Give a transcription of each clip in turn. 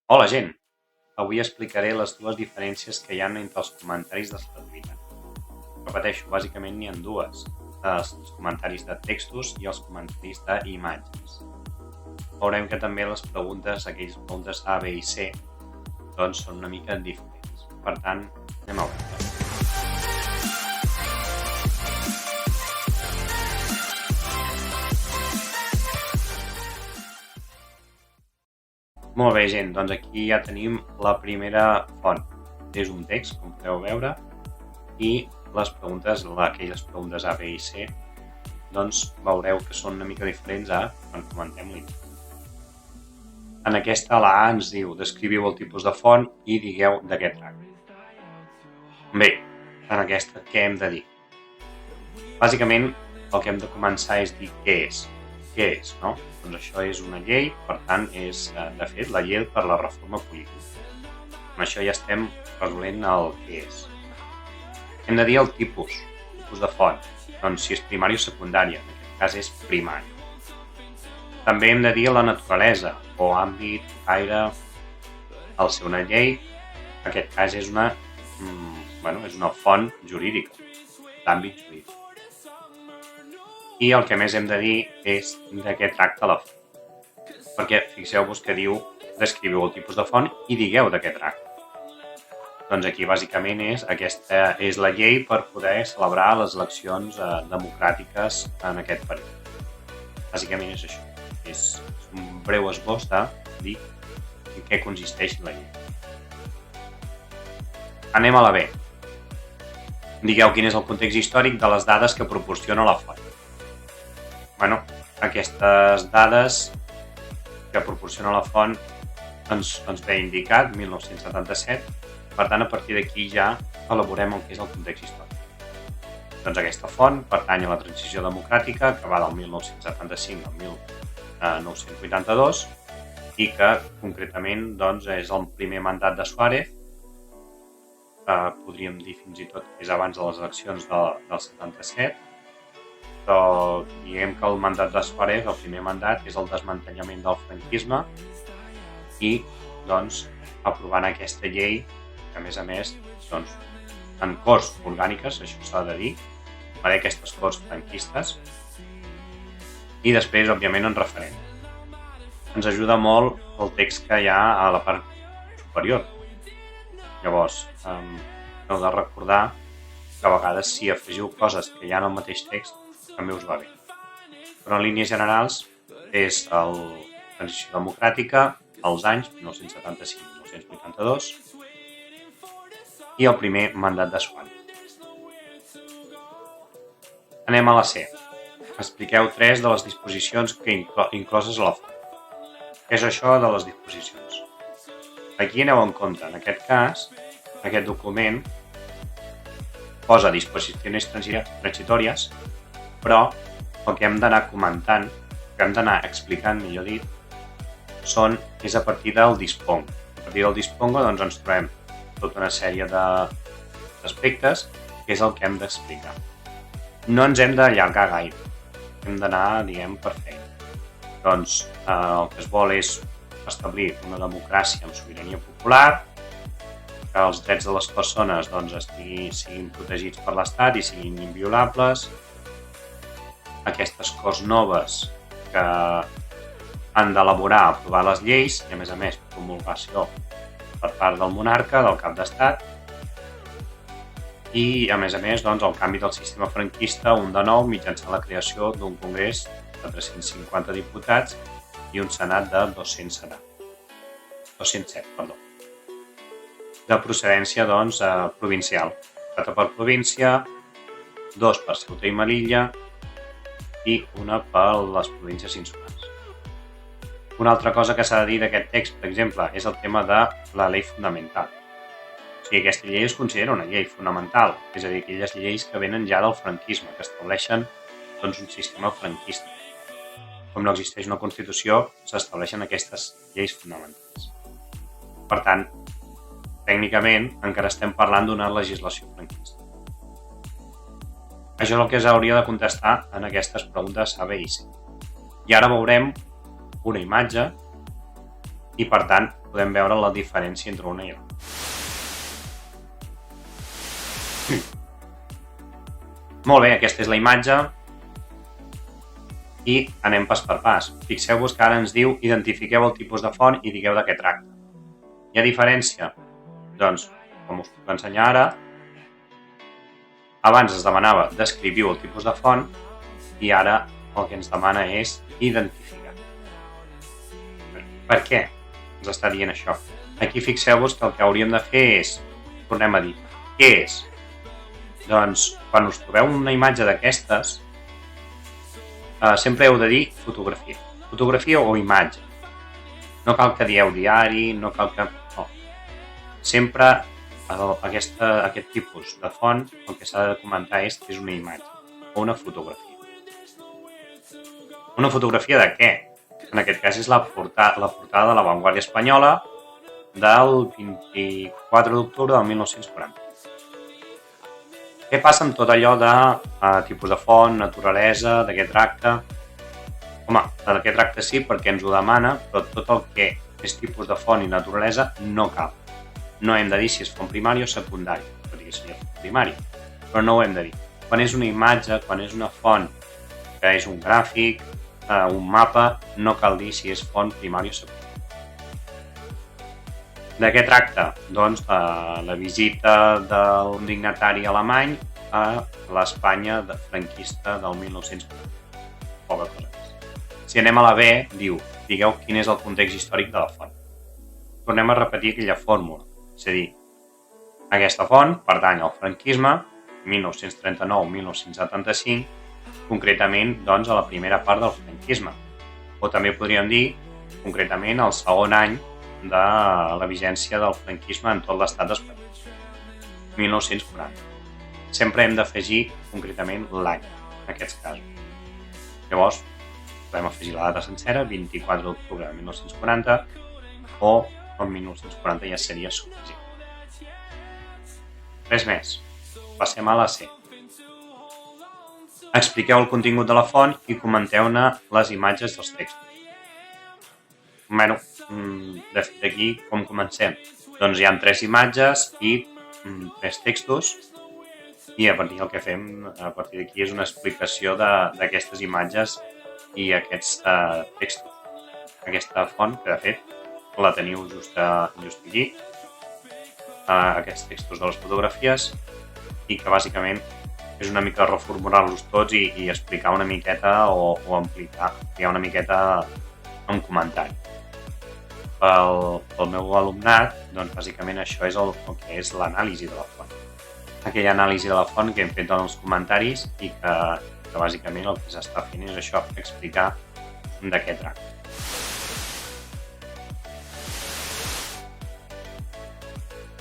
Hola gent! Avui explicaré les dues diferències que hi ha entre els comentaris de celebritat. Repeteixo, bàsicament n'hi ha dues, els comentaris de textos i els comentaris d'imatges. Veurem que també les preguntes, aquelles preguntes A, B i C, doncs són una mica diferents. Per tant, anem a veure. Molt bé, gent, doncs aquí ja tenim la primera font. És un text, com podeu veure, i les preguntes, aquelles preguntes A, B i C, doncs veureu que són una mica diferents a quan comentem l'imatge. En aquesta, la A ens diu descriviu el tipus de font i digueu de què tracta. Bé, en aquesta què hem de dir? Bàsicament, el que hem de començar és dir què és. Què és, no? Doncs això és una llei, per tant, és, de fet, la llei per la reforma política. Amb això ja estem resolent el què és. Hem de dir el tipus de font, doncs si és primària o secundària, en aquest cas és primari. També hem de dir la naturalesa, o àmbit, gaire, al ser una llei, en aquest cas és una font jurídica, d'àmbit jurídic. I el que més hem de dir és de què tracta la font. Perquè fixeu-vos que diu descriviu el tipus de font i digueu de què tracta. Doncs aquí bàsicament aquesta és la llei per poder celebrar les eleccions democràtiques en aquest període. Bàsicament és això. És un breu esbós de dir en què consisteix la llei. Anem a la B. Digueu quin és el context històric de les dades que proporciona la font. Aquestes dades que proporciona la font ens ve indicat 1977, per tant a partir d'aquí ja elaborem el que és el context històric. Doncs aquesta font pertany a la transició democràtica que va del 1975 al 1982 i que concretament doncs, és el primer mandat de Suárez, podríem dir fins i tot que és abans de les eleccions del 77, però diguem que el mandat de Suárez, el primer mandat, és el desmantellament del franquisme i, doncs, aprovant aquesta llei, que a més, doncs, en corts orgàniques, això s'ha de dir, per aquestes corts franquistes, i després, òbviament, en referèndum. Ens ajuda molt el text que hi ha a la part superior. Llavors, heu de recordar que a vegades si afegiu coses que hi ha en el mateix text, també us va bé. Però en línies generals és la transició democràtica, els anys 1975-1982 i el primer mandat de Suárez. Anem a la C. Expliqueu 3 de les disposicions que incloses a la font. Què és això de les disposicions? Aquí aneu en compte. En aquest cas, aquest document posa disposicions transitòries, però el que hem d'anar comentant, que hem d'anar explicant, millor dit, és a partir del dispongo. A partir del dispongo doncs, ens trobem tota una sèrie d'aspectes que és el que hem d'explicar. No ens hem d'allargar gaire, hem d'anar, per feina. Doncs el que es vol és establir una democràcia amb sobirania popular, que els drets de les persones siguin protegits per l'Estat i siguin inviolables, aquestes Corts noves que han d'elaborar, aprovar les lleis i, a més, promulgació per part del monarca, del cap d'estat, i, a més, el canvi del sistema franquista un de nou mitjançant la creació d'un congrés de 350 diputats i un senat de 207, de procedència provincial, 4 per província, 2 per Ceuta i Melilla i una per les províncies insulars. Una altra cosa que s'ha de dir d'aquest text, per exemple, és el tema de la llei fonamental. O sigui, aquesta llei es considera una llei fonamental, és a dir, aquelles lleis que venen ja del franquisme, que estableixen un sistema franquista. Com no existeix una Constitució, s'estableixen aquestes lleis fonamentals. Per tant, tècnicament, encara estem parlant d'una legislació franquista. Això és el que s'hauria de contestar en aquestes preguntes A, B i C. I ara veurem una imatge i, per tant, podem veure la diferència entre una i l'altra. Molt bé, aquesta és la imatge i anem pas per pas. Fixeu-vos que ara ens diu identifiqueu el tipus de font i digueu de què tracta. Hi ha diferència? Doncs, com us puc ensenyar ara, abans es demanava descriviu el tipus de font i ara el que ens demana és identificar. Per què ens està dient això? Aquí fixeu-vos que el que hauríem de fer és, tornem a dir, què és? Doncs, quan us trobeu una imatge d'aquestes, sempre heu de dir fotografia. Fotografia o imatge. No cal que dieu diari, no cal que... No. Sempre aquest tipus de font el que s'ha de comentar és que és una imatge o una fotografia. Una fotografia de què? En aquest cas és la portada de La Vanguardia Espanyola del 24 d'octubre del 1940. Què passa amb tot allò de tipus de font, naturalesa, de què tracta? Home, de què tracta sí perquè ens ho demana, però tot el que és tipus de font i naturalesa no cal. No hem de dir si és font primari o secundari, tot i que seria font primari, però no ho hem de dir. Quan és una imatge, quan és una font que és un gràfic, un mapa, no cal dir si és font primari o secundari. De què tracta? Doncs la visita d'un dignatari alemany a l'Espanya franquista del 1940. Poca cosa més. Si anem a la B, diu, digueu quin és el context històric de la font. Tornem a repetir aquella fórmula, és a dir, aquesta font pertany al franquisme, 1939-1975, concretament doncs, a la primera part del franquisme. O també podríem dir, concretament, al segon any de la vigència del franquisme en tot l'estat espanyol, 1940. Sempre hem d'afegir concretament l'any, en aquests casos. Llavors, podem afegir la data sencera, 24 d'octubre de 1940, o el 1940 ja seria suficient. Res més. Passem a la C. Expliqueu el contingut de la font i comenteu-ne les imatges dels textos. Bueno, de fet aquí com comencem? Doncs hi ha 3 imatges i 3 textos i a partir del que fem a partir d'aquí és una explicació d'aquestes imatges i aquests textos. Aquesta font, que de fet la teniu just aquí, aquests textos de les fotografies i que bàsicament és una mica reformular-los tots i explicar una miqueta o ampliar una miqueta en comentari. Pel meu alumnat, doncs bàsicament això és el que és l'anàlisi de la font. Aquella anàlisi de la font que hem fet en els comentaris i que bàsicament el que s'està fent és això, explicar de què tracta.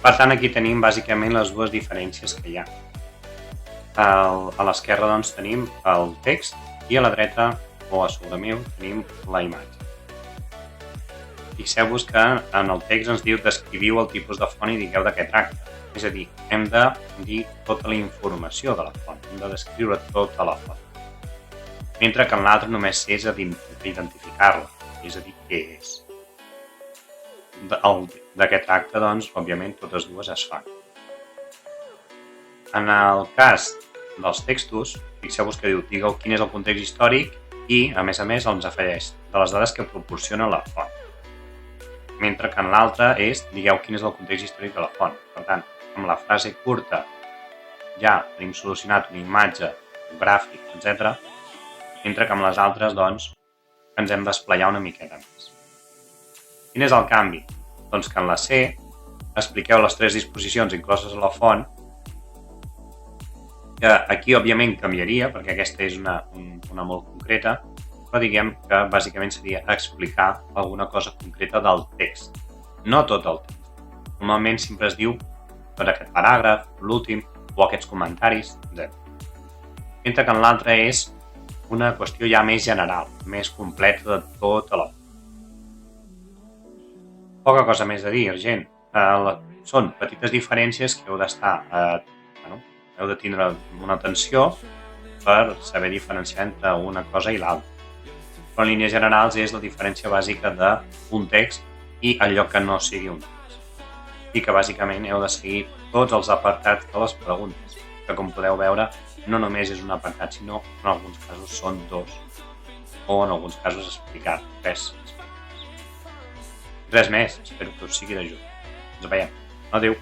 Per tant, aquí tenim bàsicament les dues diferències que hi ha. A l'esquerra doncs tenim el text i a la dreta o a sobre meu tenim la imatge. Fixeu-vos que en el text ens diu descriviu el tipus de font i digueu de què tracta. És a dir, hem de dir tota la informació de la font, hem de descriure tota la font. Mentre que en l'altre només és identificar-la, és a dir, què és. De què tracta, doncs, òbviament, totes dues es fan. En el cas dels textos, fixeu-vos que diu digueu quin és el context històric i, a més, ens afegeix de les dades que proporciona la font. Mentre que en l'altre és digueu quin és el context històric de la font. Per tant, amb la frase curta ja tenim solucionat una imatge, un gràfic, etc. Mentre que amb les altres, doncs, ens hem d'esplayar una miqueta més. Quin és el canvi? Doncs que en la C expliqueu les 3 disposicions incloses a la font, que aquí òbviament canviaria, perquè aquesta és una molt concreta, però diguem que bàsicament seria explicar alguna cosa concreta del text, no tot el text. Normalment sempre es diu tot aquest paràgraf, l'últim, o aquests comentaris, etc. Mentre que en l'altre és una qüestió ja més general, més completa de tota la font. Poca cosa més a dir, gent. Són petites diferències que heu de tindre una atenció per saber diferenciar entre una cosa i l'altra. Però en línies generals és la diferència bàsica d'un text i el lloc que no sigui un text. I que bàsicament heu de seguir tots els apartats de les preguntes, que com podeu veure no només és un apartat, sinó en alguns casos són dos, o en alguns casos explicar tres. Res més, espero que us sigui d'ajut. Ens veiem. Adéu.